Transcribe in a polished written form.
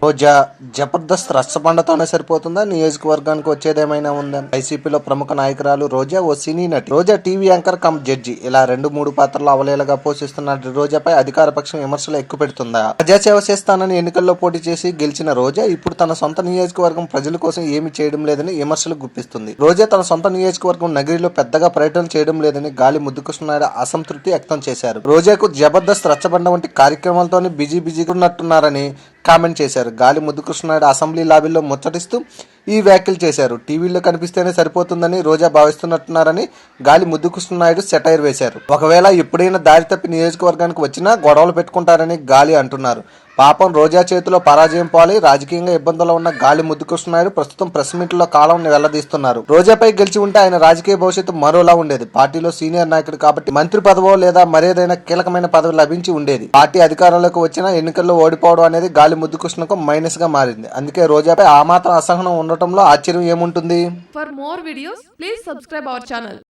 రోజా జబర్దస్త్ రచ్చబండతోనే సరిపోతుందా? నియోజకవర్గానికి వచ్చేదేమైనా ఉందా? వైసీపీలో ప్రముఖ నాయకురాలు రోజా ఓ సినీ నటి. రోజా టీవీ యాంకర్ కమ్ జడ్జి, ఇలా 2-3 పాత్రలు అవలేలగా పోషిస్తున్న రోజాపై అధికార పక్షం విమర్శలు ఎక్కుపెడుతుందా? ప్రజాసేవ చేస్తానని ఎన్నికల్లో పోటీ చేసి గెలిచిన రోజా ఇప్పుడు తన సొంత నియోజకవర్గం ప్రజల కోసం ఏమీ చేయడం లేదని విమర్శలు గుప్పిస్తుంది. రోజా తన సొంత నియోజకవర్గం నగరిలో పెద్దగా పర్యటన చేయడం లేదని గాలి ముద్దుకృష్ణనాయుడు అసంతృప్తి వ్యక్తం చేశారు. రోజాకు జబర్దస్త్ రచ్చబండ వంటి కార్యక్రమాలతోనే బిజీగా ఉన్నట్టున్నారని కామెంట్ చేశారు. గాలి ముద్దుకృష్ణనాయుడు అసెంబ్లీ లాబీల్లో ముచ్చటిస్తూ ఈ వ్యాఖ్యలు చేశారు. టీవీలో కనిపిస్తేనే సరిపోతుందని రోజా భావిస్తున్నట్టున్నారని గాలి ముద్దుకృష్ణనాయుడు సెటైర్ వేశారు. ఒకవేళ ఎప్పుడైనా దారి తప్పి నియోజకవర్గానికి వచ్చినా గొడవలు పెట్టుకుంటారని గాలి అంటున్నారు. పాపం రోజా చేతిలో పరాజయం పాలి రాజకీయంగా ఇబ్బందుల్లో ఉన్న గాలి ముద్దుకృష్ణనాయుడు ప్రస్తుతం ప్రెస్ మీట్లో కాలం వెళ్లదీస్తున్నారు. రోజాపై గెలిచి ఉంటే ఆయన రాజకీయ భవిష్యత్తు మరోలా ఉండేది. పార్టీలో సీనియర్ నాయకుడు కాబట్టి మంత్రి పదవో లేదా మరేదైనా కీలకమైన పదవి లభించి ఉండేది. పార్టీ అధికారంలోకి వచ్చినా ఎన్నికల్లో ఓడిపోవడం అనేది గాలి ముద్దుకృష్ణకు మైనస్ గా మారింది. అందుకే రోజాపై ఆ మాత్రం అసహనం ఉండటంలో ఆశ్చర్యం ఏముంటుంది? For more videos, please subscribe our channel.